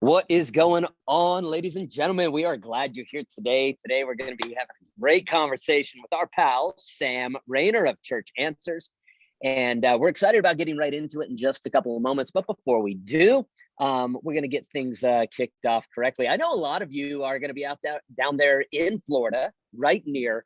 What is going on, ladies and gentlemen? We are glad you're here today. Today, we're going to be having a great conversation with our pal, Sam Rainer of Church Answers. And we're excited about getting right into it in just a couple of moments. But before we do, we're going to get things kicked off correctly. I know a lot of you are going to be down there in Florida, right near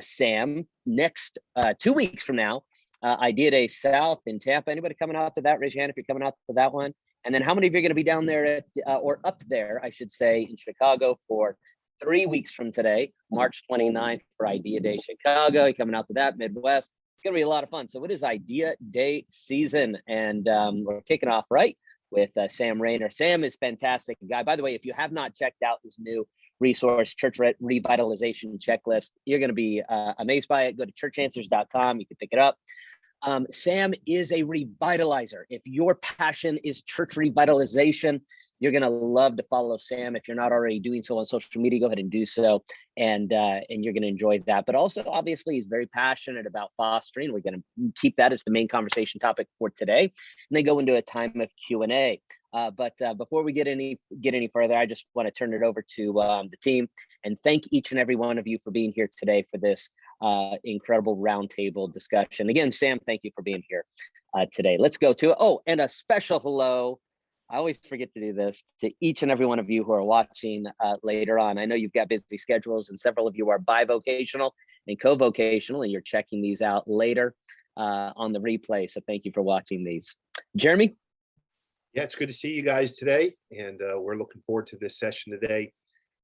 Sam, next 2 weeks from now. Idea Day South in Tampa. Anybody coming out to that? Raise your hand if you're coming out to that one. And then how many of you are going to be down there or up there, I should say, in Chicago for 3 weeks from today, March 29th for Idea Day Chicago? You're coming out to that, Midwest. It's going to be a lot of fun. So it is Idea Day season, and we're kicking off right with Sam Rainer. Sam is a fantastic guy. By the way, if you have not checked out his new resource, Church Revitalization Checklist, you're going to be amazed by it. Go to churchanswers.com. You can pick it up. Sam is a revitalizer. If your passion is church revitalization, you're going to love to follow Sam. If you're not already doing so on social media, go ahead and do so. And you're going to enjoy that. But also, obviously, he's very passionate about fostering. We're going to keep that as the main conversation topic for today. And then go into a time of Q&A. But before we get any further, I just want to turn it over to the team and thank each and every one of you for being here today for this incredible roundtable discussion. Again, Sam, thank you for being here today. Let's go to it. Oh, and a special hello. I always forget to do this to each and every one of you who are watching later on. I know you've got busy schedules, and several of you are bivocational and co-vocational, and you're checking these out later on the replay. So thank you for watching these. Jeremy? Yeah, it's good to see you guys today, and we're looking forward to this session today.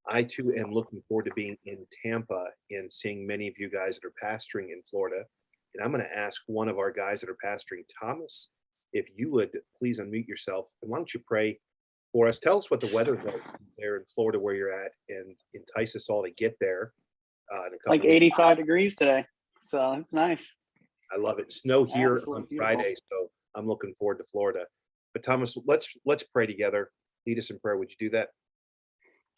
I too am looking forward to being in Tampa and seeing many of you guys that are pastoring in Florida. And I'm going to ask one of our guys that are pastoring, Thomas, if you would please unmute yourself, and why don't you pray for us? Tell us what the weather's like there in Florida where you're at, and entice us all to get there. It's like 85 degrees today, so it's nice. I love it. Snow here Absolutely on beautiful. Friday, so I'm looking forward to Florida. But Thomas, let's pray together. Lead us in prayer. Would you do that?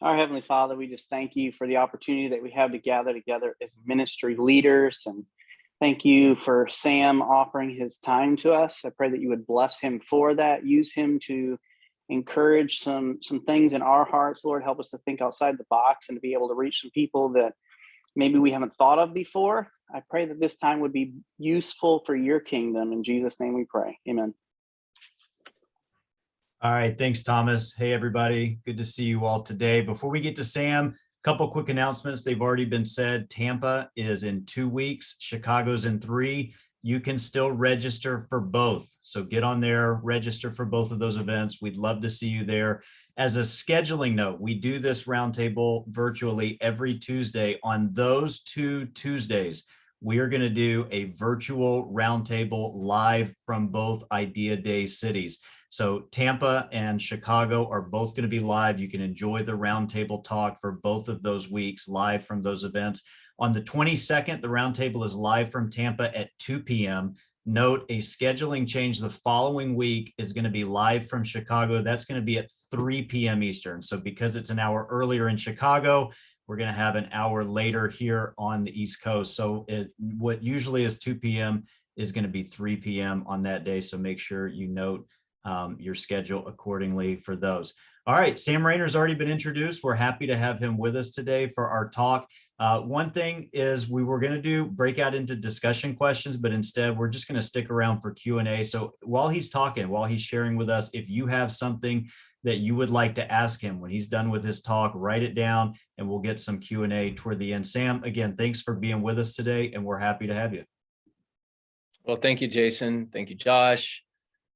Our Heavenly Father, we just thank you for the opportunity that we have to gather together as ministry leaders. And thank you for Sam offering his time to us. I pray that you would bless him for that. Use him to encourage some things in our hearts. Lord, help us to think outside the box and to be able to reach some people that maybe we haven't thought of before. I pray that this time would be useful for your kingdom. In Jesus' name we pray. Amen. All right, thanks, Thomas. Hey, everybody. Good to see you all today. Before we get to Sam, a couple quick announcements. They've already been said. Tampa is in 2 weeks. Chicago's in 3. You can still register for both. So get on there, register for both of those events. We'd love to see you there. As a scheduling note, we do this roundtable virtually every Tuesday. On those 2 Tuesdays, we are going to do a virtual roundtable live from both Idea Day cities. So Tampa and Chicago are both going to be live. You can enjoy the roundtable talk for both of those weeks live from those events. On the 22nd, the roundtable is live from Tampa at 2 p.m. Note a scheduling change the following week is going to be live from Chicago. That's going to be at 3 p.m. Eastern. So because it's an hour earlier in Chicago, we're going to have an hour later here on the East Coast. So what usually is 2 p.m. is going to be 3 p.m. on that day. So make sure you note your schedule accordingly for those. All right, Sam Rainer's already been introduced. We're happy to have him with us today for our talk. One thing is we were going to break out into discussion questions, but instead we're just going to stick around for Q&A. So while he's talking, while he's sharing with us, if you have something that you would like to ask him when he's done with his talk, write it down and we'll get some Q&A toward the end. Sam, again, thanks for being with us today and we're happy to have you. Well, thank you, Jason. Thank you, Josh,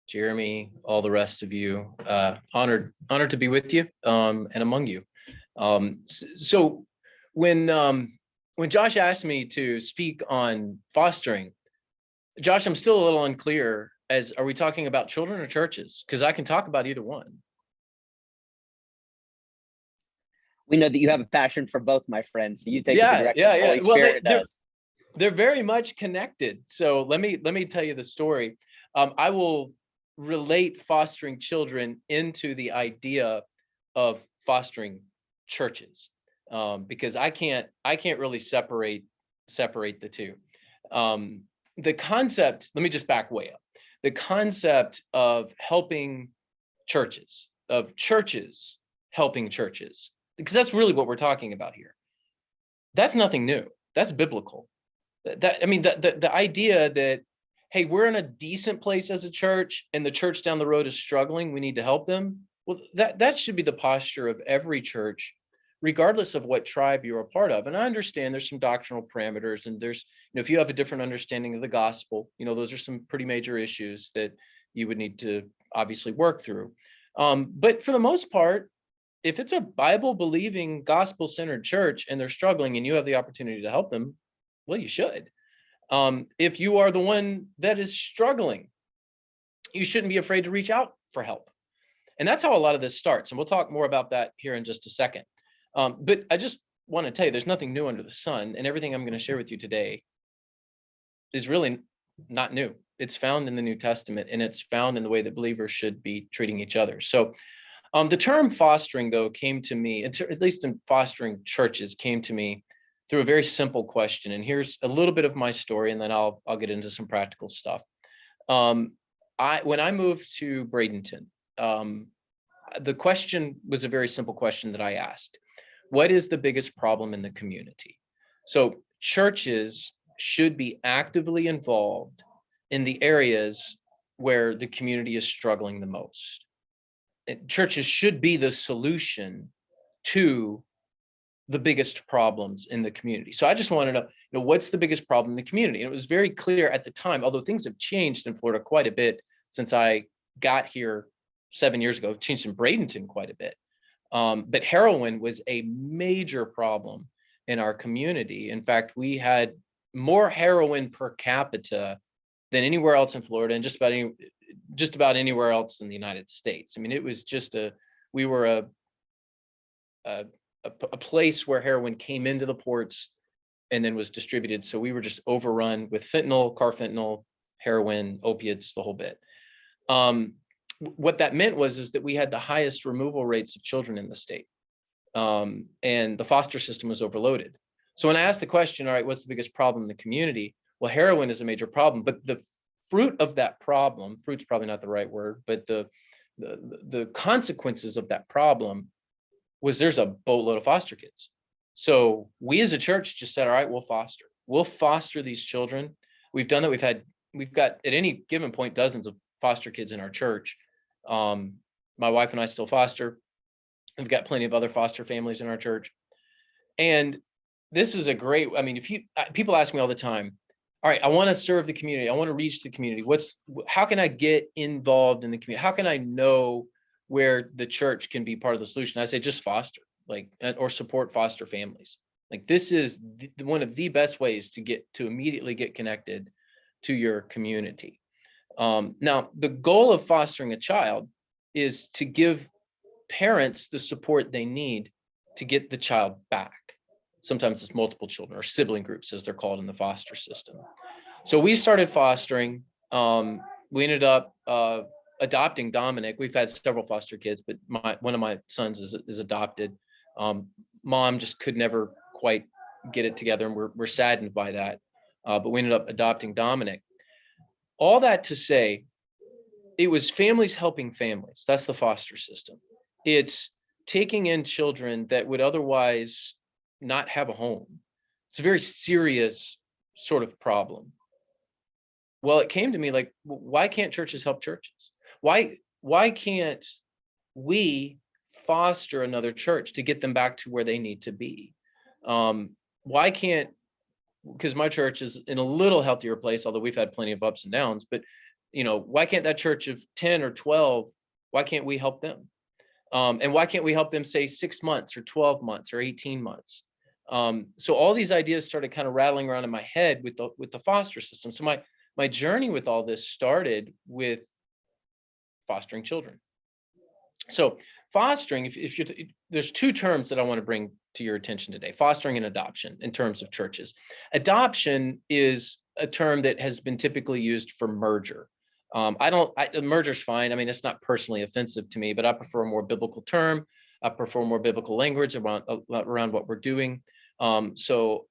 Jeremy, all the rest of you. Honored to be with you and among you. So when Josh asked me to speak on fostering, Josh, I'm still a little unclear are we talking about children or churches? Because I can talk about either one. We know that you have a passion for both, my friends. So you take the direction the Holy Spirit does. They're very much connected. So let me tell you the story. I will relate fostering children into the idea of fostering churches, because I can't really separate the two. The concept, let me just back way up. The concept of helping churches, of churches helping churches, because that's really what we're talking about here. That's nothing new. That's biblical. I mean, the idea that, hey, we're in a decent place as a church and the church down the road is struggling, we need to help them. Well, that should be the posture of every church, regardless of what tribe you're a part of. And I understand there's some doctrinal parameters, and there's, if you have a different understanding of the gospel, those are some pretty major issues that you would need to obviously work through. But for the most part, if it's a Bible believing, gospel centered church and they're struggling and you have the opportunity to help them, well, you should. If you are the one that is struggling, you shouldn't be afraid to reach out for help. And that's how a lot of this starts. And we'll talk more about that here in just a second. But I just want to tell you, there's nothing new under the sun, and everything I'm going to share with you today is really not new. It's found in the New Testament, and it's found in the way that believers should be treating each other. So the term fostering, though, came to me, at least in fostering churches, came to me through a very simple question. And here's a little bit of my story, and then I'll get into some practical stuff. When I moved to Bradenton, the question was a very simple question that I asked. What is the biggest problem in the community? So churches should be actively involved in the areas where the community is struggling the most. Churches should be the solution to the biggest problems in the community. So I just wanted to know, what's the biggest problem in the community? And it was very clear at the time, although things have changed in Florida quite a bit since I got here 7 years ago, changed in Bradenton quite a bit. But heroin was a major problem in our community. In fact, we had more heroin per capita than anywhere else in Florida, and just about anywhere else in the United States. I mean, it was just we were a place where heroin came into the ports and then was distributed. So we were just overrun with fentanyl, carfentanil, heroin, opiates, the whole bit. What that meant is that we had the highest removal rates of children in the state, and the foster system was overloaded. So when I asked the question, all right, what's the biggest problem in the community? Well, heroin is a major problem, but the fruit of that problem, fruit's probably not the right word, but the consequences of that problem was there's a boatload of foster kids. So we as a church just said, all right, we'll foster these children. We've done that. We've got at any given point dozens of foster kids in our church. My wife and I still foster. We've got plenty of other foster families in our church. And this is people ask me all the time, all right, I want to serve the community. I want to reach the community. How can I get involved in the community? How can I know where the church can be part of the solution? I say, just foster, or support foster families. This is one of the best ways to immediately get connected to your community. Now, the goal of fostering a child is to give parents the support they need to get the child back. Sometimes it's multiple children, or sibling groups, as they're called in the foster system. So we started fostering. We ended up adopting Dominic. We've had several foster kids, but one of my sons is adopted. Mom just could never quite get it together, and we're saddened by that. But we ended up adopting Dominic. All that to say, it was families helping families. That's the foster system. It's taking in children that would otherwise not have a home. It's a very serious sort of problem. Well, it came to me why can't churches help churches? Why can't we foster another church to get them back to where they need to be? Why can't, because my church is in a little healthier place, although we've had plenty of ups and downs, but why can't that church of 10 or 12, why can't we help them? And why can't we help them, say, 6 months or 12 months or 18 months? So all these ideas started kind of rattling around in my head with the foster system. So my journey with all this started with fostering children. So fostering, there's two terms that I want to bring to your attention today: fostering and adoption in terms of churches. Adoption is a term that has been typically used for merger. Merger's fine. I mean, it's not personally offensive to me, but I prefer a more biblical term. I prefer more biblical language around what we're doing. So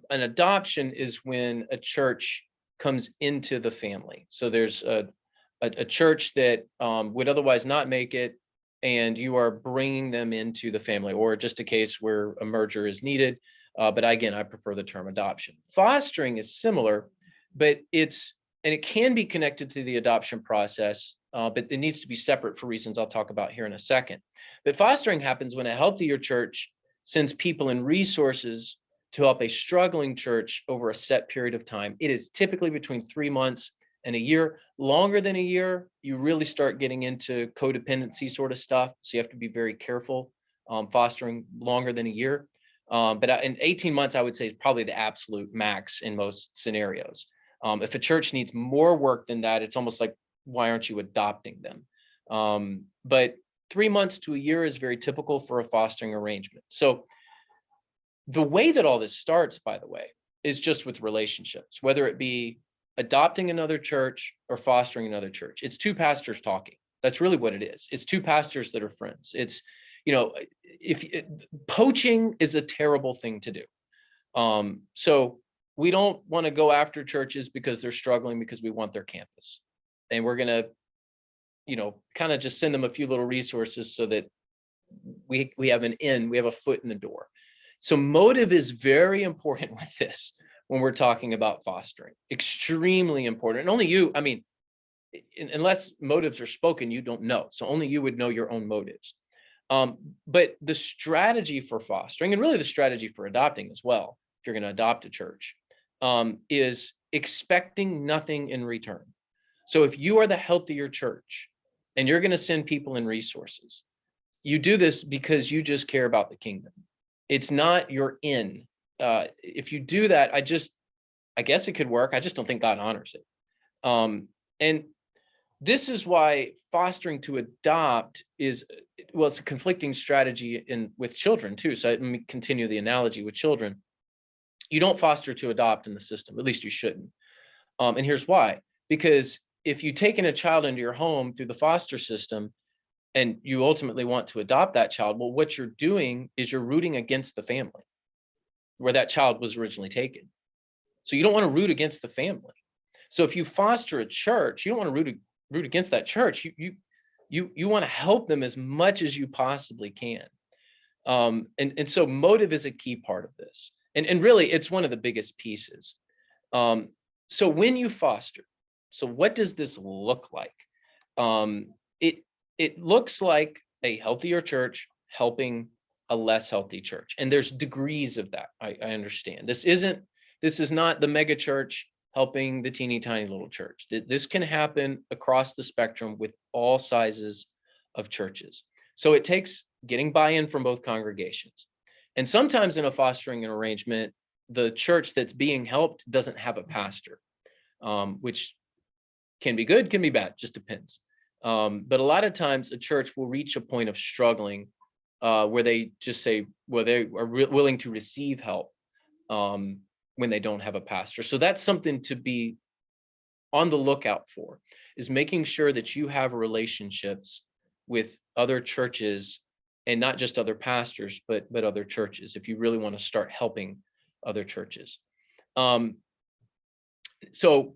an adoption is when a church comes into the family. So there's a church that would otherwise not make it, and you are bringing them into the family, or just a case where a merger is needed. But again, I prefer the term adoption. Fostering is similar, but it can be connected to the adoption process, but it needs to be separate for reasons I'll talk about here in a second. But fostering happens when a healthier church sends people and resources to help a struggling church over a set period of time. It is typically between 3 months and a year. Longer than a year, you really start getting into codependency sort of stuff. So you have to be very careful fostering longer than a year. But in 18 months, I would say is probably the absolute max in most scenarios. If a church needs more work than that, it's almost like, why aren't you adopting them? But 3 months to a year is very typical for a fostering arrangement. So the way that all this starts, by the way, is just with relationships, whether it be adopting another church or fostering another church. It's two pastors talking. That's really what it is. It's two pastors that are friends. It's, poaching is a terrible thing to do. So we don't want to go after churches because they're struggling because we want their campus. And we're going to, kind of just send them a few little resources so that we have we have a foot in the door. So motive is very important with this when we're talking about fostering, extremely important. And only unless motives are spoken, you don't know. So only you would know your own motives. But the strategy for fostering, and really the strategy for adopting as well, if you're going to adopt a church, is expecting nothing in return. So if you are the healthier church and you're going to send people and resources, you do this because you just care about the kingdom. It's not your in. If you do that, I guess it could work. I just don't think God honors it. And this is why fostering to adopt it's a conflicting strategy with children too. So let me continue the analogy with children. You don't foster to adopt in the system, at least you shouldn't. And here's why. Because if you've taken a child into your home through the foster system and you ultimately want to adopt that child, well, what you're doing is you're rooting against the family where that child was originally taken. So you don't want to root against the family. So if you foster a church, you don't want to root against that church. You want to help them as much as you possibly can. And so motive is a key part of this. And really, it's one of the biggest pieces. So when you foster, so what does this look like? It looks like a healthier church helping a less healthy church. And there's degrees of that. I understand. This is not the mega church helping the teeny tiny little church. This can happen across the spectrum with all sizes of churches. So it takes getting buy-in from both congregations. And sometimes in a fostering arrangement, the church that's being helped doesn't have a pastor, which can be good, can be bad, just depends. But a lot of times a church will reach a point of struggling where they just say, well, they are willing to receive help when they don't have a pastor. So that's something to be on the lookout for, is making sure that you have relationships with other churches, and not just other pastors, but other churches, if you really want to start helping other churches. So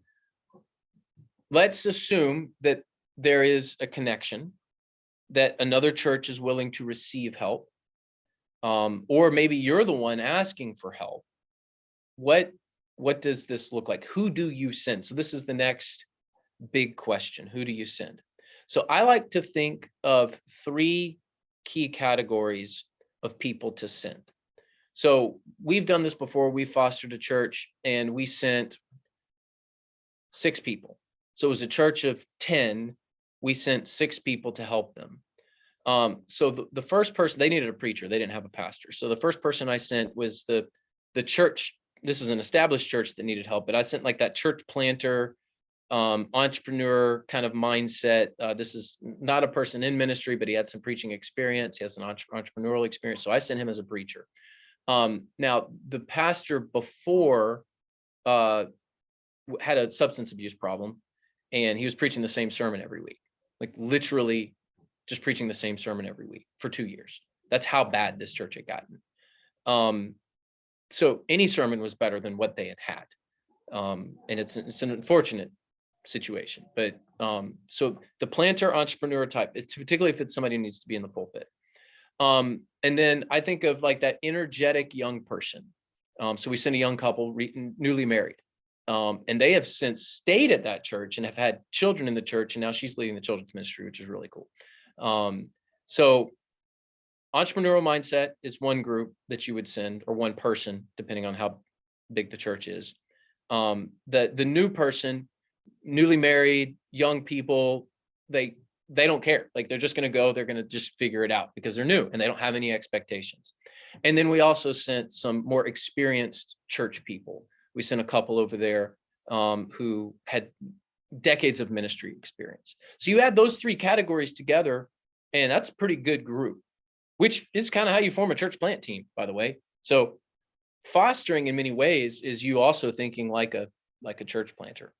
let's assume that there is a connection, that another church is willing to receive help, or maybe you're the one asking for help. What does this look like? Who do you send? So this is the next big question. Who do you send? So I like to think of 3 key categories of people to send. So we've done this before. We fostered a church and we sent 6 people. So it was a church of 10. We sent 6 people to help them. So the first person, they needed a preacher. They didn't have a pastor. So the first person I sent was the church. This is an established church that needed help, but I sent like that church planter, entrepreneur kind of mindset. This is not a person in ministry, but he had some preaching experience. He has an entrepreneurial experience. So I sent him as a preacher. Now the pastor before had a substance abuse problem, and he was preaching the same sermon every week, like literally just preaching the same sermon every week for 2 years. That's how bad this church had gotten. So any sermon was better than what they had. And it's an unfortunate situation. But so the planter entrepreneur type, it's particularly if it's somebody who needs to be in the pulpit. And then I think of like that energetic young person. So we send a young couple, newly married, and they have since stayed at that church and have had children in the church, and now she's leading the children's ministry, which is really cool. So entrepreneurial mindset is one group that you would send, or one person, depending on how big the church is. The new person, newly married, young people, they don't care. Like they're just going to go, they're going to just figure it out because they're new and they don't have any expectations. And then we also sent some more experienced church people. We sent a couple over there who had decades of ministry experience. So you add those three categories together, and that's a pretty good group, which is kind of how you form a church plant team, by the way. So fostering in many ways is you also thinking like a church planter.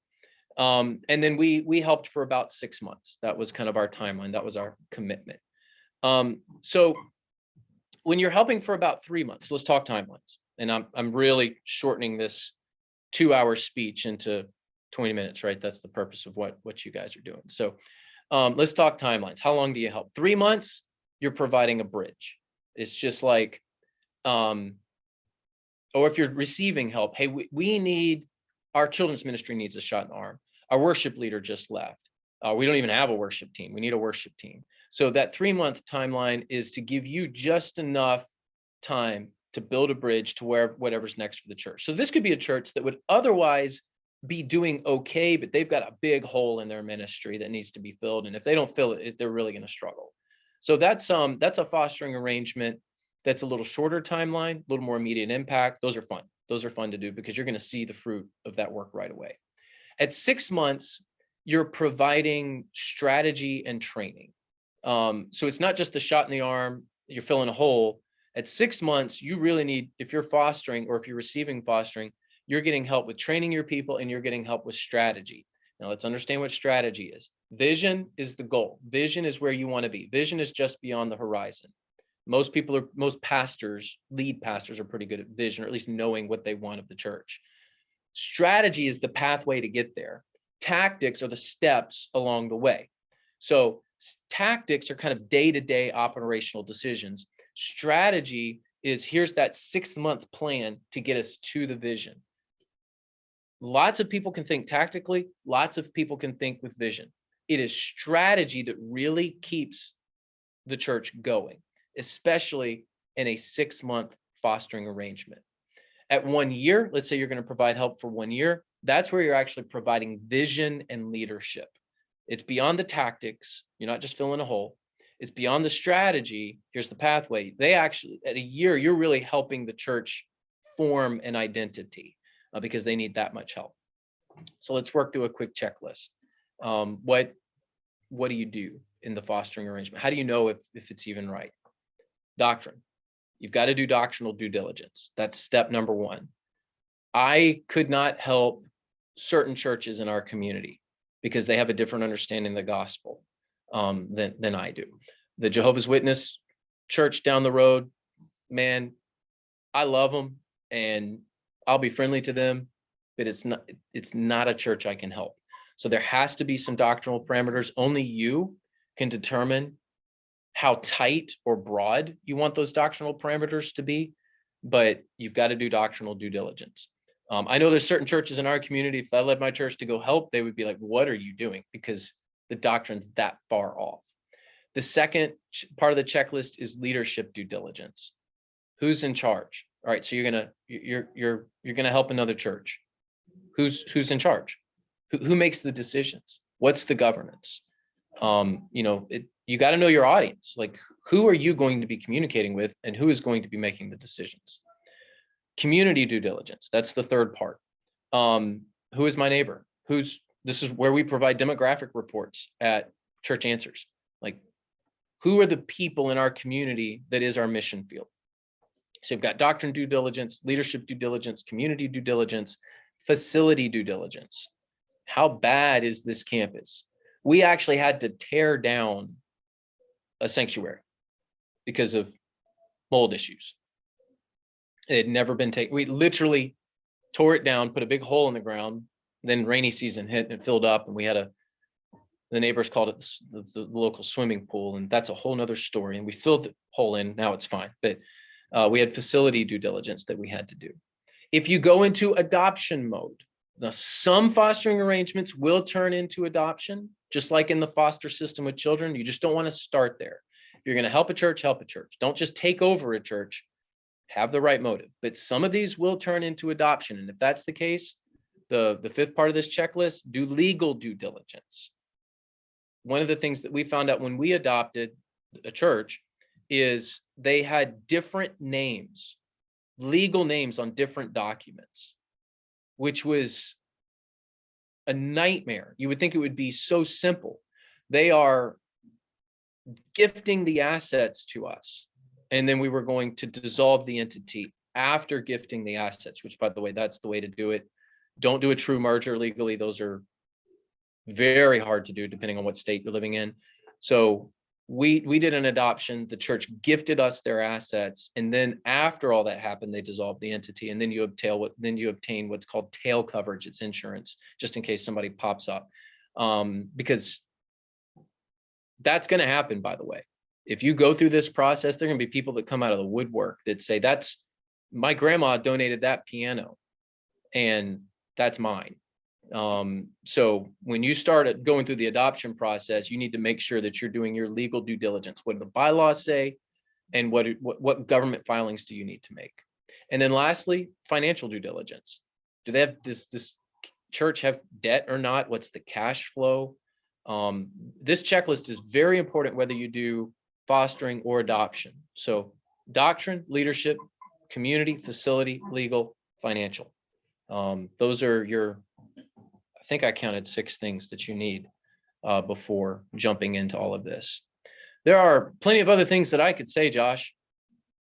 And then we helped for about 6 months. That was kind of our timeline. That was our commitment. So when you're helping for about 3 months, let's talk timelines. And I'm really shortening this 2-hour speech into 20 minutes, right? That's the purpose of what you guys are doing. So let's talk timelines. How long do you help? 3 months, you're providing a bridge. It's just like, or if you're receiving help, hey, we need, our children's ministry needs a shot in the arm. Our worship leader just left. We don't even have a worship team. We need a worship team. So that 3-month timeline is to give you just enough time to build a bridge to whatever's next for the church. So this could be a church that would otherwise be doing okay, but they've got a big hole in their ministry that needs to be filled. And if they don't fill it, they're really going to struggle. So that's a fostering arrangement that's a little shorter timeline, a little more immediate impact. Those are fun. Those are fun to do because you're going to see the fruit of that work right away. At 6 months, you're providing strategy and training. So it's not just the shot in the arm, you're filling a hole. At 6 months, you really need, if you're fostering or if you're receiving fostering, you're getting help with training your people and you're getting help with strategy. Now let's understand what strategy is. Vision is the goal. Vision is where you want to be. Vision is just beyond the horizon. Most pastors, lead pastors, are pretty good at vision, or at least knowing what they want of the church. Strategy is the pathway to get there. Tactics are the steps along the way. So tactics are kind of day-to-day operational decisions. Strategy is, here's that 6-month plan to get us to the vision. Lots of people can think tactically. Lots of people can think with vision. It is strategy that really keeps the church going, especially in a 6-month fostering arrangement. At 1 year, let's say you're going to provide help for 1 year. That's where you're actually providing vision and leadership. It's beyond the tactics. You're not just filling a hole. It's beyond the strategy. Here's the pathway. They actually, at a year, you're really helping the church form an identity because they need that much help. So let's work through a quick checklist. What do you do in the fostering arrangement? How do you know if it's even right? Doctrine. You've got to do doctrinal due diligence. That's step number 1. I could not help certain churches in our community because they have a different understanding of the gospel than I do. The Jehovah's Witness church down the road, man, I love them and I'll be friendly to them, but it's not a church I can help. So there has to be some doctrinal parameters. Only you can determine how tight or broad you want those doctrinal parameters to be, but you've got to do doctrinal due diligence. I know there's certain churches in our community, if I led my church to go help, they would be like, what are you doing? Because the doctrine's that far off. The second part of the checklist is leadership due diligence. Who's in charge? All right, so you're gonna help another church. Who's in charge? Who makes the decisions? What's the governance? You got to know your audience. Like, who are you going to be communicating with, and who is going to be making the decisions? Community due diligence. That's the third part. Who is my neighbor? This is where we provide demographic reports at Church Answers. Like, who are the people in our community that is our mission field? So you've got doctrine due diligence, leadership due diligence, community due diligence, facility due diligence. How bad is this campus? We actually had to tear down a sanctuary because of mold issues. It had never been taken. We literally tore it down, put a big hole in the ground, then rainy season hit and it filled up, and the neighbors called it the local swimming pool, and that's a whole nother story. And we filled the hole in, now it's fine. But we had facility due diligence that we had to do. If you go into adoption mode, now some fostering arrangements will turn into adoption, just like in the foster system with children. You just don't want to start there. If you're going to help a church, help a church. Don't just take over a church. Have the right motive. But some of these will turn into adoption. And if that's the case, the fifth part of this checklist, do legal due diligence. One of the things that we found out when we adopted a church is they had different names, legal names on different documents, which was a nightmare. You would think it would be so simple. They are gifting the assets to us, and then we were going to dissolve the entity after gifting the assets, which, by the way, that's the way to do it. Don't do a true merger legally. Those are very hard to do depending on what state you're living in. So we did an adoption. The church gifted us their assets, and then after all that happened, they dissolved the entity, and then you obtain what's called tail coverage. It's insurance, just in case somebody pops up, because that's going to happen. By the way, if you go through this process, there are going to be people that come out of the woodwork that say, "That's my grandma donated that piano, and that's mine." So when you start going through the adoption process, you need to make sure that you're doing your legal due diligence. What do the bylaws say, and what government filings do you need to make? And then lastly, financial due diligence. Does this church have debt or not? What's the cash flow? This checklist is very important whether you do fostering or adoption. So doctrine, leadership, community, facility, legal, financial. Those are your, I think I counted 6 things that you need before jumping into all of this. There are plenty of other things that I could say, Josh,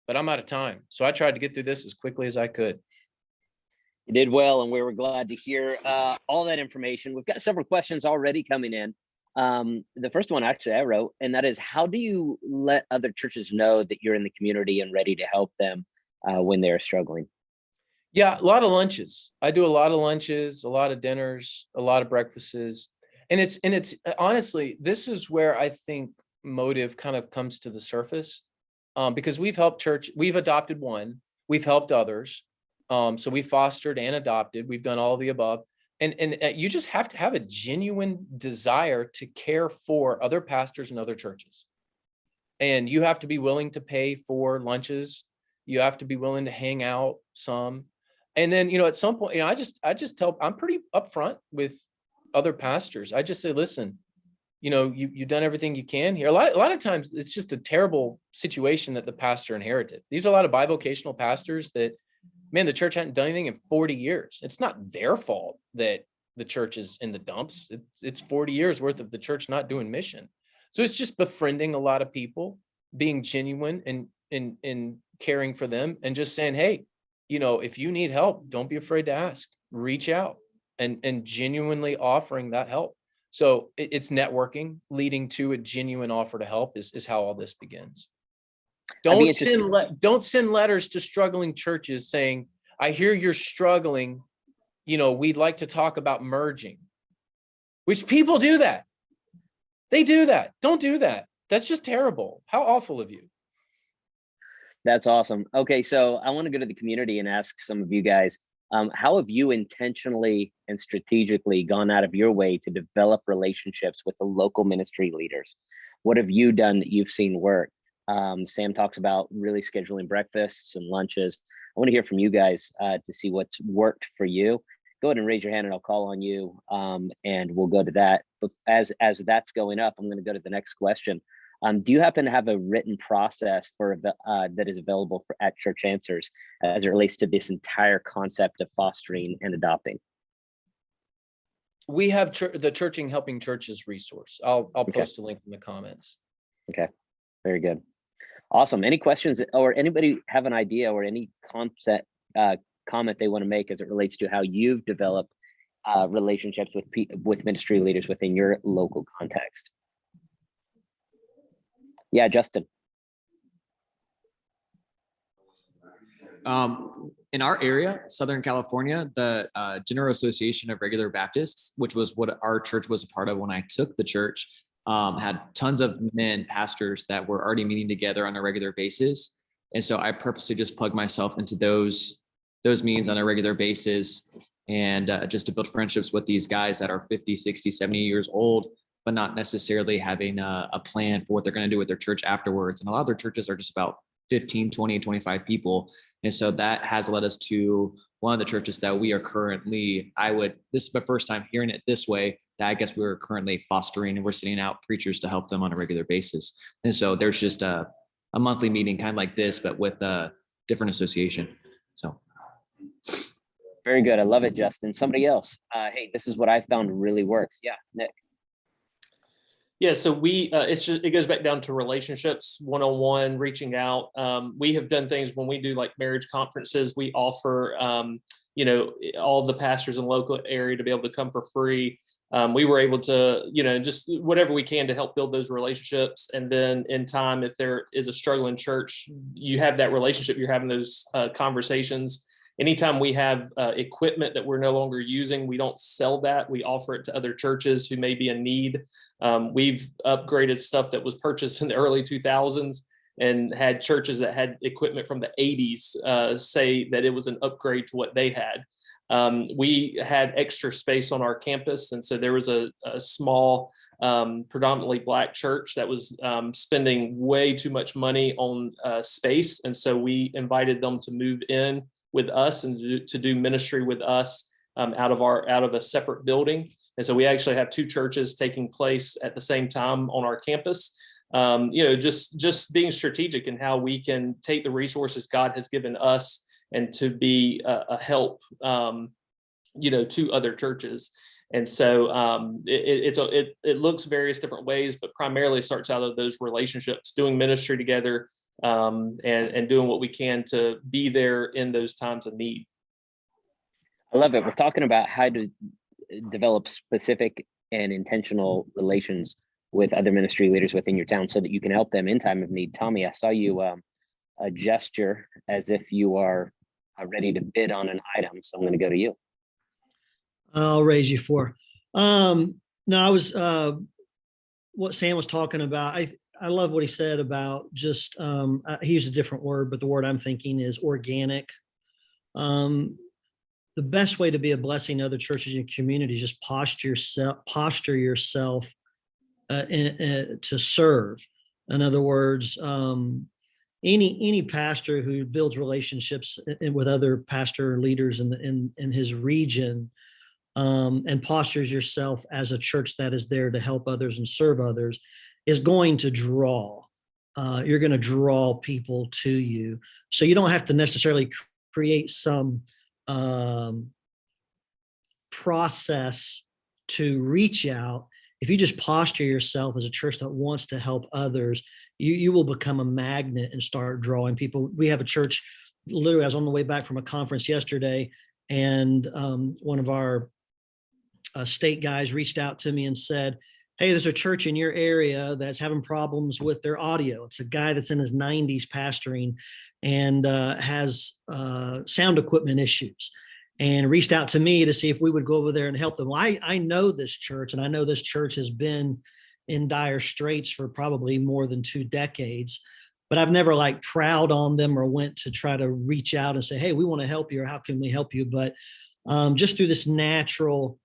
but I'm out of time. So I tried to get through this as quickly as I could. You did well, and we were glad to hear all that information. We've got several questions already coming in. The first one actually I wrote, and that is, how do you let other churches know that you're in the community and ready to help them when they're struggling? Yeah, a lot of lunches. I do a lot of lunches, a lot of dinners, a lot of breakfasts. And it's honestly, this is where I think motive kind of comes to the surface, because we've adopted one, we've helped others. So we fostered and adopted, we've done all of the above. And you just have to have a genuine desire to care for other pastors and other churches. And you have to be willing to pay for lunches. You have to be willing to hang out some. And then, at some point, I just tell, I'm pretty upfront with other pastors. I just say, listen, you've done everything you can here. A lot of times it's just a terrible situation that the pastor inherited. These are a lot of bivocational pastors that, man, the church hadn't done anything in 40 years. It's not their fault that the church is in the dumps. It's 40 years worth of the church not doing mission. So it's just befriending a lot of people, being genuine and in caring for them, and just saying, hey, if you need help, don't be afraid to ask, reach out, and genuinely offering that help. So it's networking leading to a genuine offer to help is how all this begins. Don't send letters to struggling churches saying, I hear you're struggling. We'd like to talk about merging, which people do that. They do that. Don't do that. That's just terrible. How awful of you. That's awesome. Okay, so I want to go to the community and ask some of you guys, how have you intentionally and strategically gone out of your way to develop relationships with the local ministry leaders? What have you done that you've seen work? Sam talks about really scheduling breakfasts and lunches. I want to hear from you guys to see what's worked for you. Go ahead and raise your hand and I'll call on you, and we'll go to that. But as that's going up, I'm going to go to the next question. Do you happen to have a written process that is available at Church Answers as it relates to this entire concept of fostering and adopting? We have the Churching Helping Churches resource. I'll post a link in the comments. Okay, very good. Awesome. Any questions, or anybody have an idea or any concept comment they want to make as it relates to how you've developed relationships with ministry leaders within your local context? Yeah, Justin. in our area, Southern California, the General Association of Regular Baptists, which was what our church was a part of when I took the church, had tons of men pastors that were already meeting together on a regular basis. And so I purposely just plugged myself into those meetings on a regular basis, and just to build friendships with these guys that are 50, 60, 70 years old, but not necessarily having a plan for what they're going to do with their church afterwards. And a lot of their churches are just about 15, 20, 25 people. And so that has led us to one of the churches that we are currently, this is my first time hearing it this way, that I guess we're currently fostering, and we're sending out preachers to help them on a regular basis. And so there's just a monthly meeting kind of like this, but with a different association. So. Very good. I love it, Justin. Somebody else. Hey, this is what I found really works. Yeah, Nick. Yeah, so it goes back down to relationships, one-on-one, reaching out. We have done things when we do like marriage conferences. We offer, all the pastors in the local area to be able to come for free. We were able to, just whatever we can to help build those relationships. And then in time, if there is a struggling church, you have that relationship, you're having those conversations. Anytime we have equipment that we're no longer using, we don't sell that. We offer it to other churches who may be in need. We've upgraded stuff that was purchased in the early 2000s and had churches that had equipment from the 80s say that it was an upgrade to what they had. We had extra space on our campus. And so there was a small, predominantly Black church that was spending way too much money on space. And so we invited them to move in with us and to do ministry with us out of a separate building. And so we actually have two churches taking place at the same time on our campus. Just being strategic in how we can take the resources God has given us and to be a help, to other churches. And so it looks various different ways, but primarily starts out of those relationships, doing ministry together, and doing what we can to be there in those times of need. I love it. We're talking about how to develop specific and intentional relations with other ministry leaders within your town so that you can help them in time of need. Tommy, I saw you a gesture as if you are ready to bid on an item. So I'm going to go to you. I'll raise you for. No, I was what Sam was talking about. I love what he said about just he used a different word, but the word I'm thinking is organic. The best way to be a blessing to other churches and communities is just posture yourself to serve. In other words, any pastor who builds relationships with other pastor leaders in his region and postures yourself as a church that is there to help others and serve others is going to draw. You're going to draw people to you. So you don't have to necessarily create some process to reach out. If you just posture yourself as a church that wants to help others, you will become a magnet and start drawing people. We have a church, literally I was on the way back from a conference yesterday, and one of our state guys reached out to me and said, hey, there's a church in your area that's having problems with their audio. It's a guy that's in his 90s pastoring and has sound equipment issues, and reached out to me to see if we would go over there and help them. Well, I know this church, and I know this church has been in dire straits for probably more than 2 decades, but I've never prowled on them or went to try to reach out and say, hey, we want to help you, or how can we help you? But just through this natural,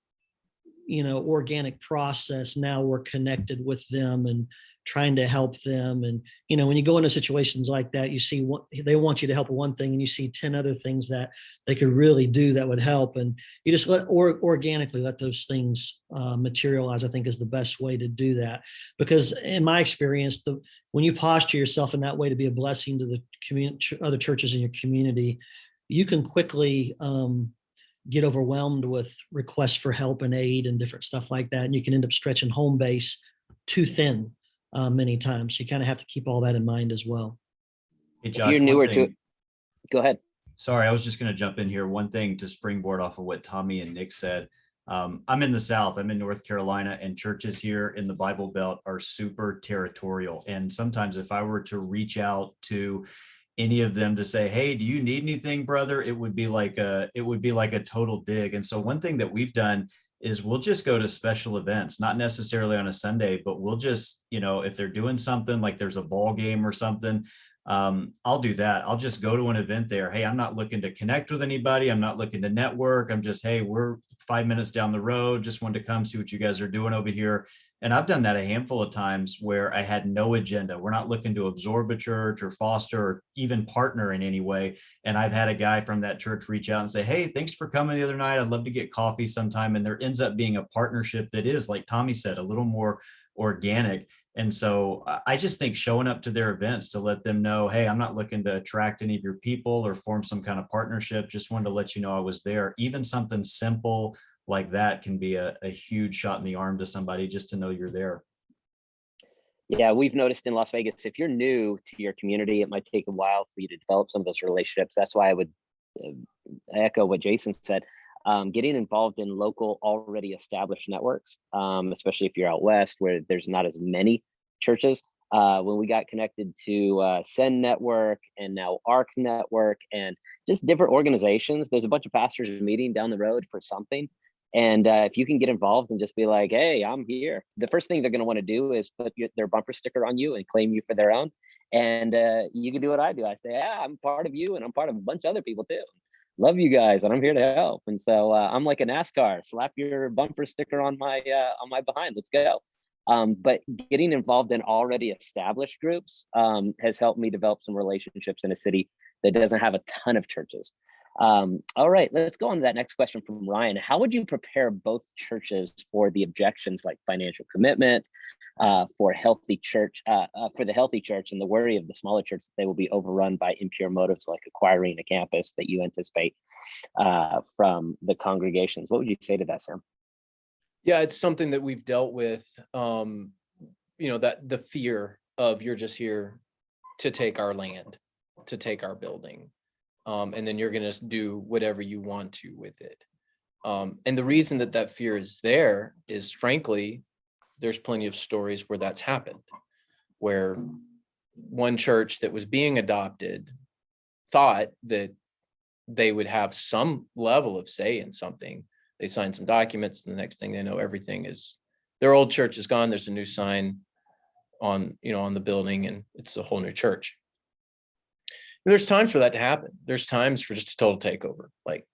organic process, now we're connected with them and trying to help them. And, when you go into situations like that, you see they want you to help with one thing, and you see 10 other things that they could really do that would help. And you just organically let those things materialize, I think is the best way to do that. Because in my experience, when you posture yourself in that way to be a blessing to the other churches in your community, you can quickly get overwhelmed with requests for help and aid and different stuff like that. And you can end up stretching home base too thin many times. You kind of have to keep all that in mind as well. Hey, Josh, You're newer to it. Go ahead. Sorry, I was just going to jump in here. One thing to springboard off of what Tommy and Nick said. I'm in the South. I'm in North Carolina, and churches here in the Bible Belt are super territorial. And sometimes if I were to reach out to any of them to say, hey, do you need anything, brother? It would be like a total dig. And so one thing that we've done is we'll just go to special events, not necessarily on a Sunday, but we'll just, if they're doing something like there's a ball game or something, I'll do that. I'll just go to an event there. Hey, I'm not looking to connect with anybody. I'm not looking to network. I'm just, hey, we're 5 minutes down the road. Just wanted to come see what you guys are doing over here. And I've done that a handful of times where I had no agenda. We're not looking to absorb a church or foster or even partner in any way. And I've had a guy from that church reach out and say, hey, thanks for coming the other night. I'd love to get coffee sometime. And there ends up being a partnership that is, like Tommy said, a little more organic. And so I just think showing up to their events to let them know, hey, I'm not looking to attract any of your people or form some kind of partnership. Just wanted to let you know I was there. Even something simple like that can be a huge shot in the arm to somebody just to know you're there. Yeah, we've noticed in Las Vegas, if you're new to your community, it might take a while for you to develop some of those relationships. That's why I would echo what Jason said. Getting involved in local, already established networks, especially if you're out west where there's not as many churches. When we got connected to Send Network and now Arc Network and just different organizations, there's a bunch of pastors meeting down the road for something. And if you can get involved and just be like, hey, I'm here. The first thing they're going to want to do is put their bumper sticker on you and claim you for their own. And you can do what I do. I say, yeah, I'm part of you and I'm part of a bunch of other people too. Love you guys and I'm here to help. And so I'm like a NASCAR, slap your bumper sticker on my behind. Let's go. But getting involved in already established groups has helped me develop some relationships in a city that doesn't have a ton of churches. All right, let's go on to that next question from Ryan. How would you prepare both churches for the objections like financial commitment, for healthy church, for the healthy church, and the worry of the smaller church that they will be overrun by impure motives like acquiring a campus that you anticipate from the congregations? What would you say to that, Sam? Yeah, it's something that we've dealt with, that the fear of you're just here to take our land, to take our building. And then you're going to do whatever you want to with it. And the reason that fear is there is, frankly, there's plenty of stories where that's happened, where one church that was being adopted thought that they would have some level of say in something. They signed some documents, and the next thing they know, everything is, their old church is gone. There's a new sign on the building, and it's a whole new church. There's times for that to happen. There's times for just a total takeover. Like,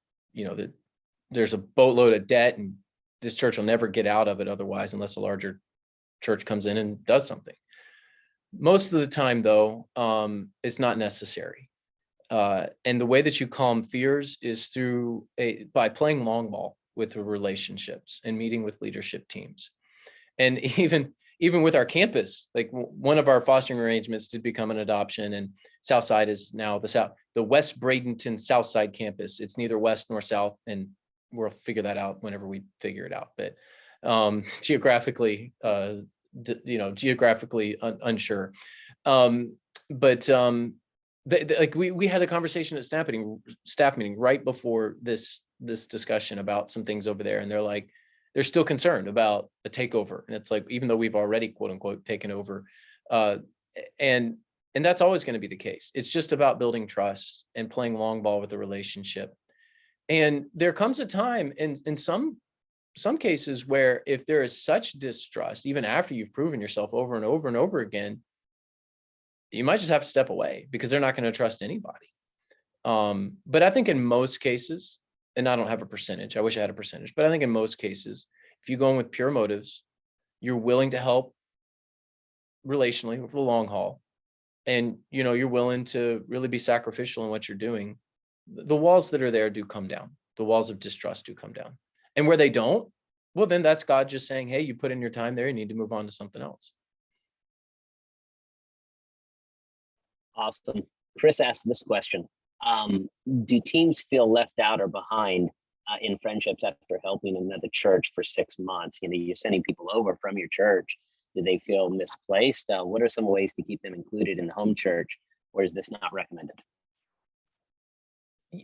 there's a boatload of debt and this church will never get out of it otherwise, unless a larger church comes in and does something. Most of the time, though, it's not necessary. And the way that you calm fears is by playing long ball with the relationships and meeting with leadership teams. And even with our campus, like one of our fostering arrangements did become an adoption, and Southside is now the West Bradenton Southside campus. It's neither west nor south, and we'll figure that out whenever we figure it out. But geographically unsure. We had a conversation at staff meeting right before this discussion about some things over there, and they're still concerned about a takeover. And it's like, even though we've already, quote unquote, taken over, and that's always going to be the case. It's just about building trust and playing long ball with the relationship. And there comes a time in some cases where if there is such distrust, even after you've proven yourself over and over and over again, you might just have to step away because they're not going to trust anybody. But I think in most cases, and I don't have a percentage, I wish I had a percentage, but I think in most cases, if you go in with pure motives, you're willing to help relationally for the long haul, and you're willing to really be sacrificial in what you're doing, the walls that are there do come down. The walls of distrust do come down. And where they don't, well, then that's God just saying, hey, you put in your time there, you need to move on to something else. Awesome. Chris asked this question. Do teams feel left out or behind in friendships after helping another church for 6 months? You're sending people over from your church. Do they feel misplaced? What are some ways to keep them included in the home church, or is this not recommended?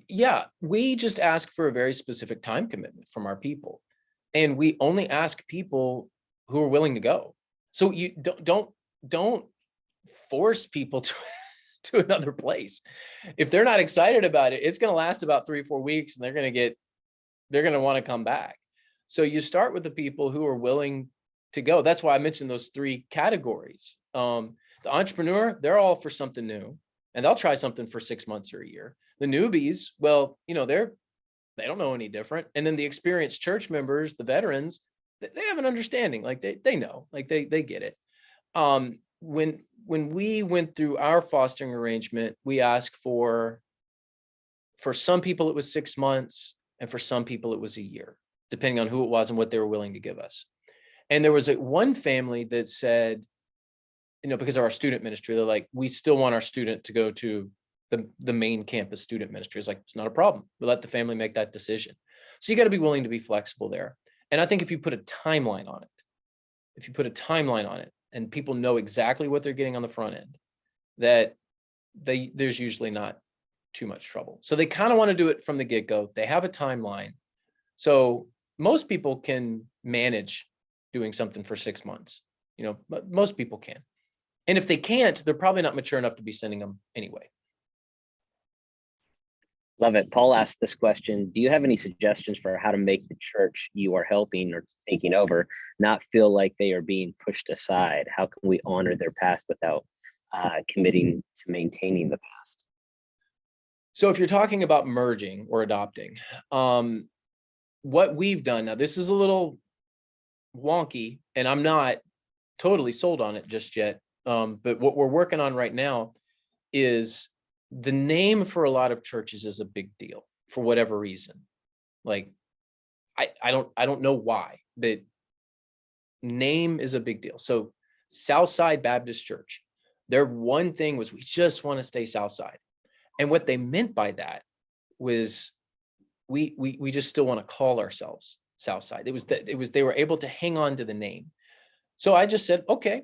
Yeah, we just ask for a very specific time commitment from our people, and we only ask people who are willing to go. So you don't force people to another place. If they're not excited about it, it's going to last about 3 or 4 weeks, and they're going to want to come back. So you start with the people who are willing to go. That's why I mentioned those 3 categories. The entrepreneur, they're all for something new, and they'll try something for 6 months or a year. The newbies, well, they don't know any different. And then the experienced church members, the veterans, they have an understanding, like they know, like they get it. When we went through our fostering arrangement, we asked for some people it was 6 months, and for some people it was a year, depending on who it was and what they were willing to give us. And there was one family that said, because of our student ministry, they're like, we still want our student to go to the main campus student ministry. It's like, it's not a problem. We'll let the family make that decision. So you got to be willing to be flexible there. And I think if you put a timeline on it, and people know exactly what they're getting on the front end, that there's usually not too much trouble. So they kind of want to do it from the get-go. They have a timeline. So most people can manage doing something for 6 months. But most people can. And if they can't, they're probably not mature enough to be sending them anyway. Love it. Paul asked this question. Do you have any suggestions for how to make the church you are helping or taking over not feel like they are being pushed aside? How can we honor their past without committing to maintaining the past? So if you're talking about merging or adopting, what we've done, now this is a little wonky and I'm not totally sold on it just yet. But what we're working on right now is the name for a lot of churches is a big deal for whatever reason. Like, I don't know why, but name is a big deal. So Southside Baptist Church, their one thing was, we just want to stay Southside. And what they meant by that was we just still want to call ourselves Southside. They were able to hang on to the name. So I just said, okay.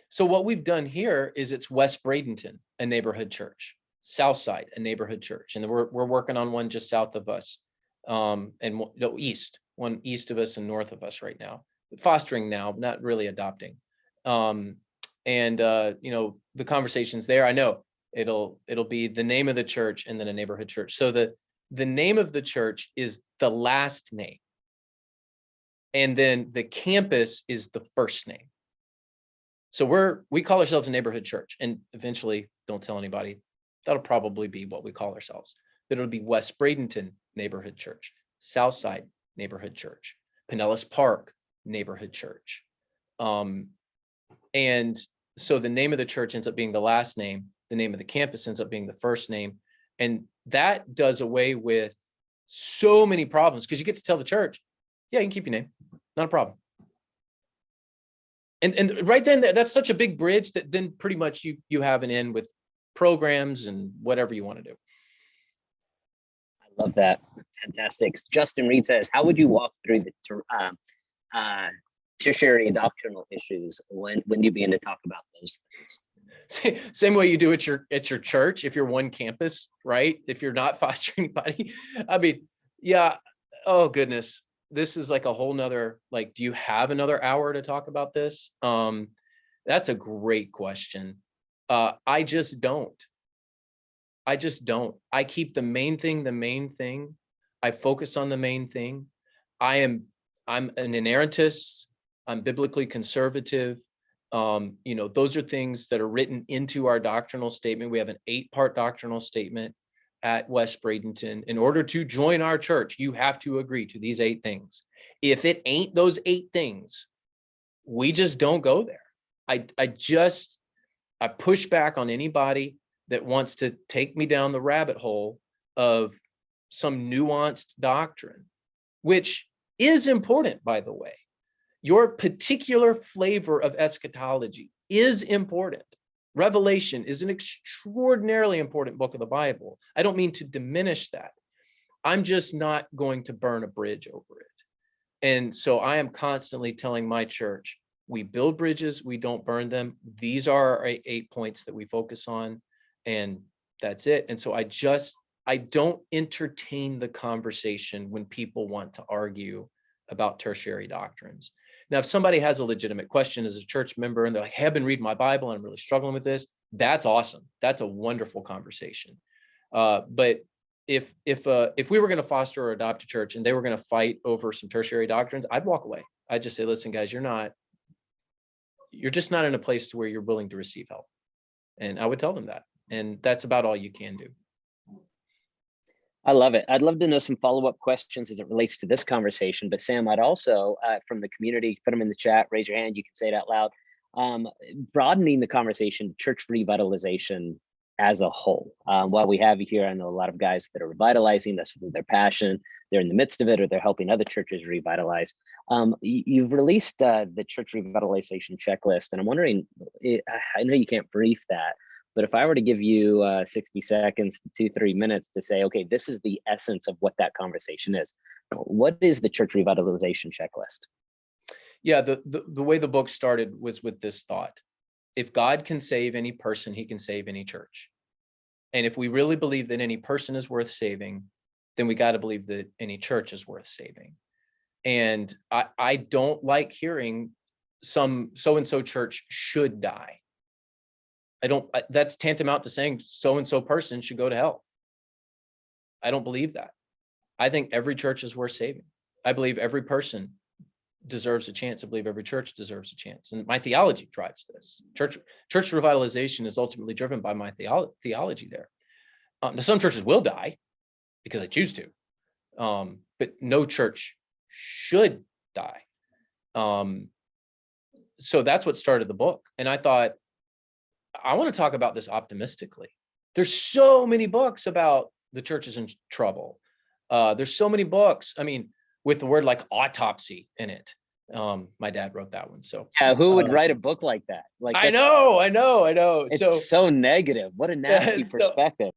So what we've done here is it's West Bradenton, a neighborhood church. Southside, a neighborhood church, and we're working on one just south of us, and one east of us and north of us right now. Fostering now, not really adopting. The conversations there, I know it'll be the name of the church and then a neighborhood church. So the name of the church is the last name, and then the campus is the first name. So we call ourselves a neighborhood church, and eventually, don't tell anybody, that'll probably be what we call ourselves. But it'll be West Bradenton Neighborhood Church, Southside Neighborhood Church, Pinellas Park Neighborhood Church. And so the name of the church ends up being the last name. The name of the campus ends up being the first name. And that does away with so many problems, because you get to tell the church, yeah, you can keep your name, not a problem. And right then, that's such a big bridge that then pretty much you have an end with programs and whatever you want to do. I love that. Fantastic. Justin Reed says, how would you walk through the tertiary doctrinal issues when you begin to talk about those things? Same way you do at your church, if you're one campus, right? If you're not fostering anybody. I mean, yeah. Oh goodness. This is like a whole nother, like, do you have another hour to talk about this? That's a great question. I just don't. I keep the main thing. I focus on the main thing. I'm an inerrantist. I'm biblically conservative. Those are things that are written into our doctrinal statement. We have an 8-part doctrinal statement at West Bradenton. In order to join our church, you have to agree to these 8 things. If it ain't those 8 things, we just don't go there. I push back on anybody that wants to take me down the rabbit hole of some nuanced doctrine, which is important, by the way. Your particular flavor of eschatology is important. Revelation is an extraordinarily important book of the Bible. I don't mean to diminish that. I'm just not going to burn a bridge over it. And so I am constantly telling my church, we build bridges, we don't burn them. These are our 8 points that we focus on, and that's it. And so I don't entertain the conversation when people want to argue about tertiary doctrines. Now, if somebody has a legitimate question as a church member and they're like, hey, I've been reading my Bible and I'm really struggling with this, that's awesome. That's a wonderful conversation. But if we were going to foster or adopt a church and they were going to fight over some tertiary doctrines, I'd walk away. I'd just say, listen, guys, you're just not in a place to where you're willing to receive help. And I would tell them that. And that's about all you can do. I love it. I'd love to know some follow-up questions as it relates to this conversation. But Sam, I'd also, from the community, put them in the chat, raise your hand, you can say it out loud. Broadening the conversation, church revitalization as a whole. While we have you here, I know a lot of guys that are revitalizing, that's their passion. They're in the midst of it, or they're helping other churches revitalize. You've released the church revitalization checklist, and I'm wondering, I know you can't brief that, but if I were to give you 60 seconds to 2-3 minutes to say, okay, this is the essence of what that conversation is. What is the church revitalization checklist? Yeah, the way the book started was with this thought. If God can save any person, he can save any church. And if we really believe that any person is worth saving, then we got to believe that any church is worth saving. And I don't like hearing some so-and-so church should die. That's tantamount to saying so-and-so person should go to hell. I don't believe that. I think every church is worth saving. I believe every person deserves a chance. I believe every church deserves a chance. And my theology drives this. Church revitalization is ultimately driven by my theology there. Now, some churches will die because I choose to, but no church should die. So that's what started the book. And I thought, I want to talk about this optimistically. There's so many books about the church is in trouble. There's so many books, I mean, with the word like autopsy in it. My dad wrote that one. So yeah, who would write a book like that? Like, I know. It's so negative. What a nasty perspective.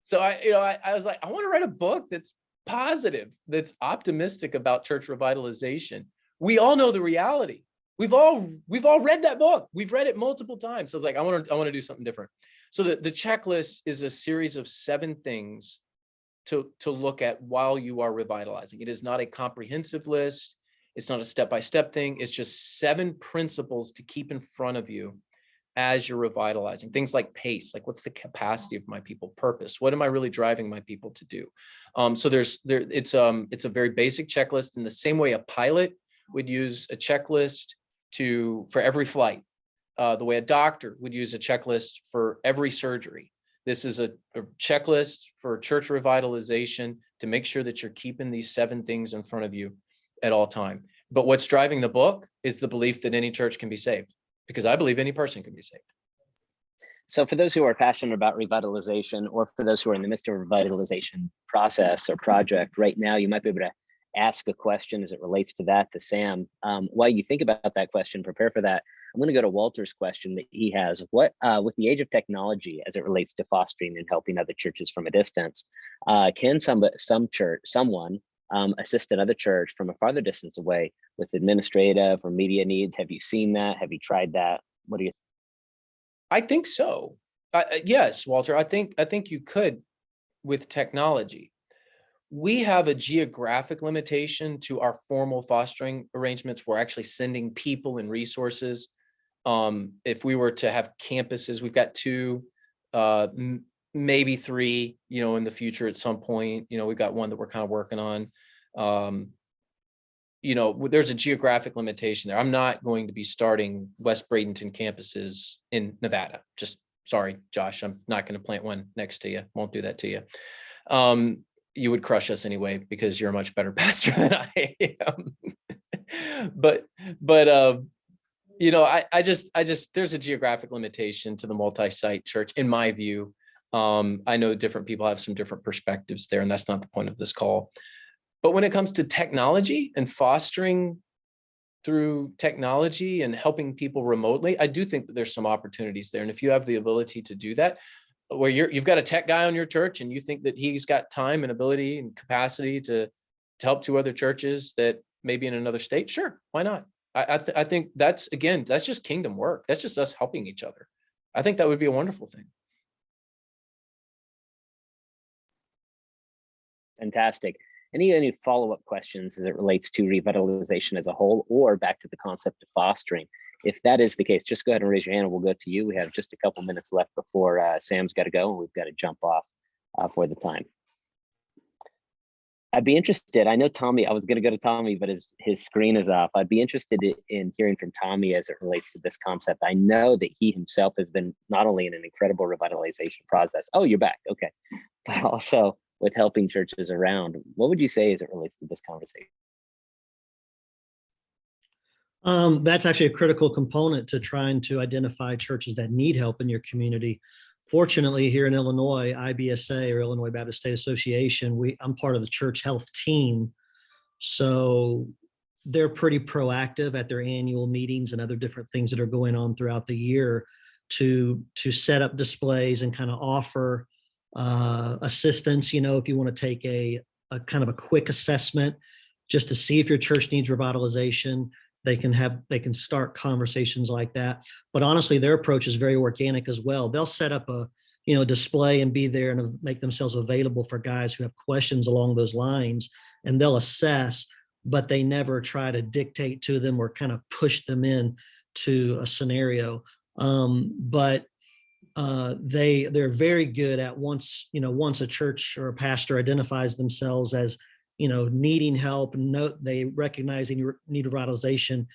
So I was like, I want to write a book that's positive, that's optimistic about church revitalization. We all know the reality. We've all read that book. We've read it multiple times. So it's like, I want to do something different. So the checklist is a series of 7 things to look at while you are revitalizing. It is not a comprehensive list. It's not a step-by-step thing. It's just 7 principles to keep in front of you as you're revitalizing. Things like pace, like what's the capacity of my people? Purpose, what am I really driving my people to do? So it's a very basic checklist in the same way a pilot would use a checklist for every flight, the way a doctor would use a checklist for every surgery. This is a checklist for church revitalization to make sure that you're keeping these 7 things in front of you at all time. But what's driving the book is the belief that any church can be saved, because I believe any person can be saved. So for those who are passionate about revitalization, or for those who are in the midst of a revitalization process or project right now, you might be able to ask a question as it relates to that to Sam. While you think about that question, prepare for that. I'm going to go to Walter's question that he has. What, with the age of technology as it relates to fostering and helping other churches from a distance, can someone assist another church from a farther distance away with administrative or media needs? Have you seen that? Have you tried that? What do you? I think so. Yes, Walter. I think you could with technology. We have a geographic limitation to our formal fostering arrangements. We're actually sending people and resources. If we were to have campuses, we've got 2, maybe 3, in the future at some point. We've got one that we're kind of working on. There's a geographic limitation there. I'm not going to be starting West Bradenton campuses in Nevada. Just sorry, Josh, I'm not going to plant one next to you. Won't do that to you. You would crush us anyway, because you're a much better pastor than I am. but I just there's a geographic limitation to the multi-site church, in my view. I know different people have some different perspectives there, and that's not the point of this call. But when it comes to technology and fostering through technology and helping people remotely, I do think that there's some opportunities there. And if you have the ability to do that, where you've got a tech guy on your church and you think that he's got time and ability and capacity to help 2 other churches that may be in another state, sure, why not? I think that's just kingdom work. That's just us helping each other. I think that would be a wonderful thing. Fantastic. Any follow-up questions as it relates to revitalization as a whole, or back to the concept of fostering? If that is the case, just go ahead and raise your hand and we'll go to you. We have just a couple minutes left before Sam's got to go and we've got to jump off for the time. I'd be interested. I know Tommy, I was going to go to Tommy, but his screen is off. I'd be interested in hearing from Tommy as it relates to this concept. I know that he himself has been not only in an incredible revitalization process. Oh, you're back. Okay. But also with helping churches around. What would you say as it relates to this conversation? That's actually a critical component to trying to identify churches that need help in your community. Fortunately, here in Illinois, IBSA, or Illinois Baptist State Association, I'm part of the church health team. So they're pretty proactive at their annual meetings and other different things that are going on throughout the year to set up displays and kind of offer assistance. You know, if you want to take a kind of a quick assessment just to see if your church needs revitalization, they can start conversations like that. But honestly, their approach is very organic as well. They'll set up a display and be there and make themselves available for guys who have questions along those lines, and they'll assess, but they never try to dictate to them or kind of push them in to a scenario. But they're very good at once a church or a pastor identifies themselves as needing help and they recognize they need revitalization.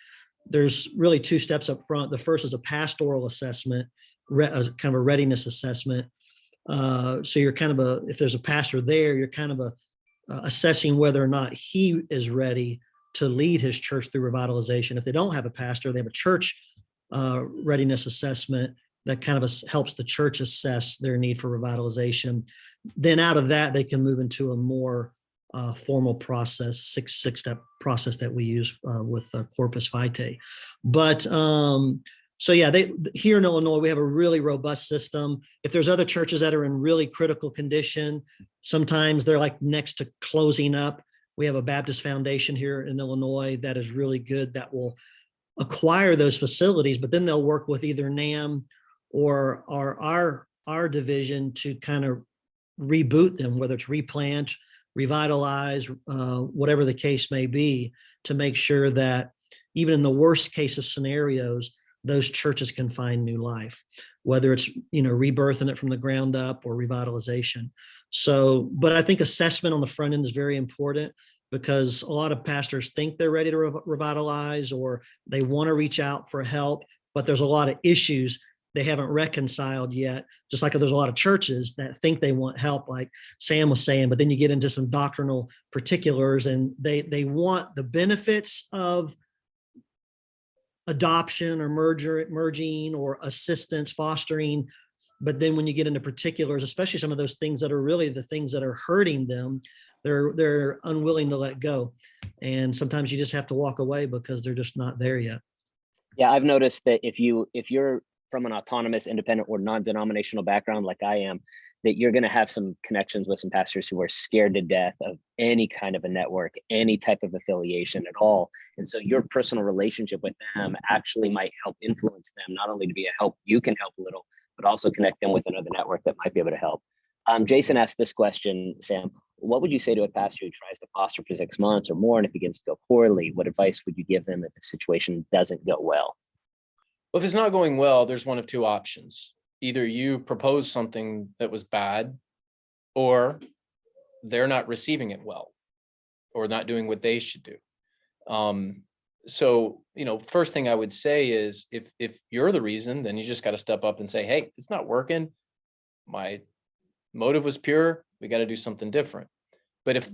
There's really two steps up front. The first is a pastoral assessment, kind of a readiness assessment. So you're kind of if there's a pastor there, you're kind of assessing whether or not he is ready to lead his church through revitalization. If they don't have a pastor, they have a church readiness assessment that kind of helps the church assess their need for revitalization. Then out of that, they can move into a more formal process, six-step process that we use with Corpus Vitae. But so yeah, here in Illinois, we have a really robust system. If there's other churches that are in really critical condition, sometimes they're like next to closing up. We have a Baptist Foundation here in Illinois that is really good, that will acquire those facilities, but then they'll work with either NAM or our division to kind of reboot them, whether it's replant, revitalize, whatever the case may be, to make sure that even in the worst case of scenarios, those churches can find new life, whether it's rebirthing it from the ground up or revitalization. So, but I think assessment on the front end is very important, because a lot of pastors think they're ready to revitalize or they want to reach out for help, but there's a lot of issues they haven't reconciled yet. Just like there's a lot of churches that think they want help, like Sam was saying, but then you get into some doctrinal particulars and they want the benefits of adoption or merging or assistance, fostering. But then when you get into particulars, especially some of those things that are really the things that are hurting them, they're unwilling to let go. And sometimes you just have to walk away because they're just not there yet. Yeah, I've noticed that if you're from an autonomous, independent, or non-denominational background like I am, that you're going to have some connections with some pastors who are scared to death of any kind of a network, any type of affiliation at all. And so your personal relationship with them actually might help influence them, not only to be a help, you can help a little, but also connect them with another network that might be able to help. Jason asked this question, Sam, what would you say to a pastor who tries to foster for 6 months or more and it begins to go poorly? What advice would you give them if the situation doesn't go well? Well, if it's not going well, there's one of two options. Either you propose something that was bad, or they're not receiving it well, or not doing what they should do. So, first thing I would say is if you're the reason, then you just got to step up and say, hey, it's not working. My motive was pure. We got to do something different. But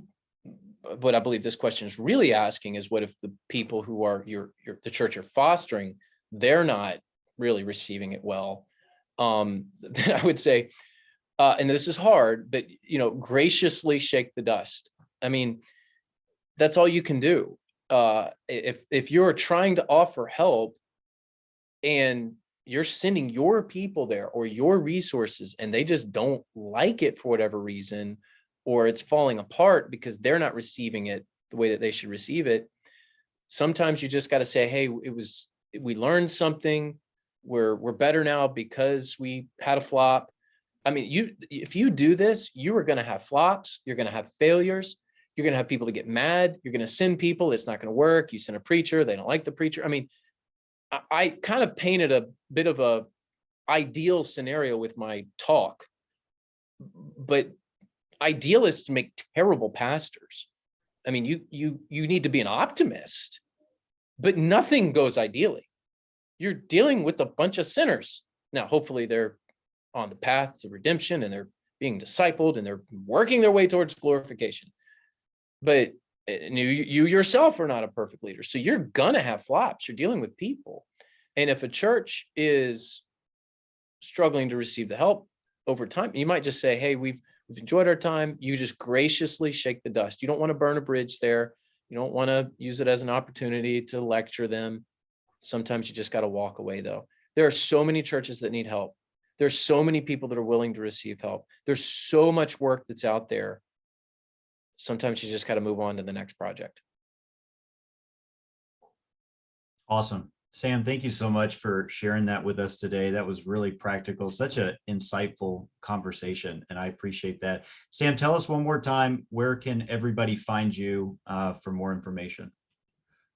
what I believe this question is really asking is, what if the people who are the church you're fostering, they're not really receiving it well? Then I would say, and this is hard, but graciously shake the dust. I mean, that's all you can do. If you're trying to offer help and you're sending your people there or your resources and they just don't like it for whatever reason, or it's falling apart because they're not receiving it the way that they should receive it, sometimes you just got to say, hey, we learned something. We're better now because we had a flop. I mean, if you do this, you are going to have flops. You're going to have failures. You're going to have people that get mad. You're going to send people. It's not going to work. You send a preacher. They don't like the preacher. I mean, I kind of painted a bit of a ideal scenario with my talk, but idealists make terrible pastors. I mean, you need to be an optimist, but nothing goes ideally. You're dealing with a bunch of sinners. Now, hopefully they're on the path to redemption and they're being discipled and they're working their way towards glorification. But you yourself are not a perfect leader. So you're gonna have flops. You're dealing with people. And if a church is struggling to receive the help over time, you might just say, hey, we've enjoyed our time. You just graciously shake the dust. You don't want to burn a bridge there. You don't want to use it as an opportunity to lecture them. Sometimes you just got to walk away, though. There are so many churches that need help. There's so many people that are willing to receive help. There's so much work that's out there. Sometimes you just got to move on to the next project. Awesome. Sam, thank you so much for sharing that with us today. That was really practical, such an insightful conversation, and I appreciate that. Sam, tell us one more time, where can everybody find you for more information?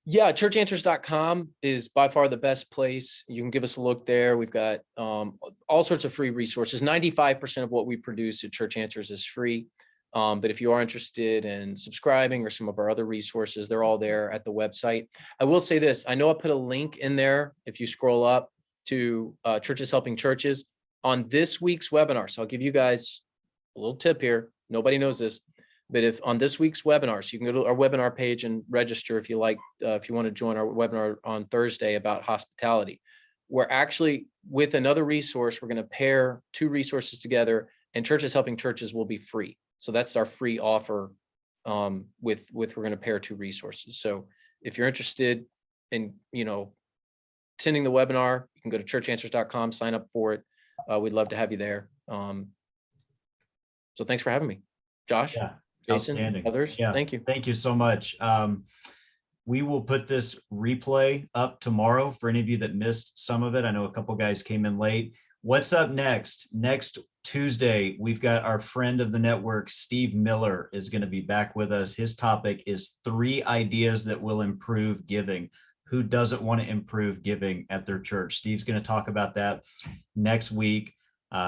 Yeah, churchanswers.com is by far the best place. You can give us a look there. We've got all sorts of free resources. 95% of what we produce at Church Answers is free. But if you are interested in subscribing or some of our other resources, they're all there at the website. I will say this, I know I put a link in there if you scroll up to Churches Helping Churches on this week's webinar. So I'll give you guys a little tip here. Nobody knows this, but if on this week's webinar, so you can go to our webinar page and register if you like, if you want to join our webinar on Thursday about hospitality. We're actually, with another resource, we're going to pair two resources together, and Churches Helping Churches will be free. So that's our free offer with we're going to pair two resources. So if you're interested in, attending the webinar, you can go to churchanswers.com, sign up for it. We'd love to have you there. So thanks for having me, Josh, Yeah, Jason, outstanding. others. Yeah, Thank you. Thank you so much. We will put this replay up tomorrow for any of you that missed some of it. I know a couple guys came in late. What's up next? Next Tuesday, we've got our friend of the network, Steve Miller, is going to be back with us. His topic is 3 ideas that will improve giving. Who doesn't want to improve giving at their church? Steve's going to talk about that next week.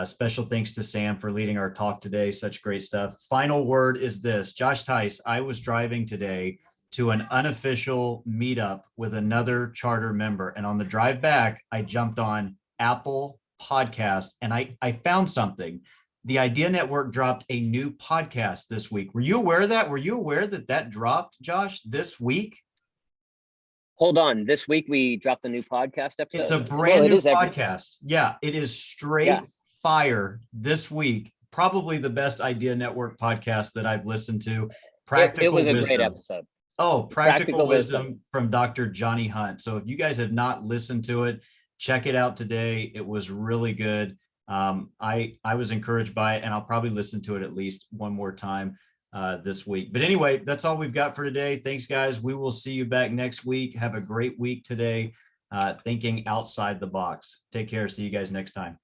Special thanks to Sam for leading our talk today. Such great stuff. Final word is this. Josh Tice, I was driving today to an unofficial meetup with another charter member. And on the drive back, I jumped on Apple Podcast and I found something. The Idea Network dropped a new podcast this week. Were you aware of that? Were you aware that that dropped, Josh, this week? Hold on. This week we dropped the new podcast episode. It's a brand Well, it new is every- podcast. Yeah, it is straight Yeah. fire this week. Probably the best Idea Network podcast that I've listened to. It was a Wisdom. great episode. Oh, Practical Practical Wisdom Wisdom. from Dr. Johnny Hunt. So if you guys have not listened to it, check it out today. It was really good. I was encouraged by it, and I'll probably listen to it at least one more time this week. But anyway, that's all we've got for today. Thanks, guys. We will see you back next week. Have a great week today. Thinking outside the box. Take care. See you guys next time.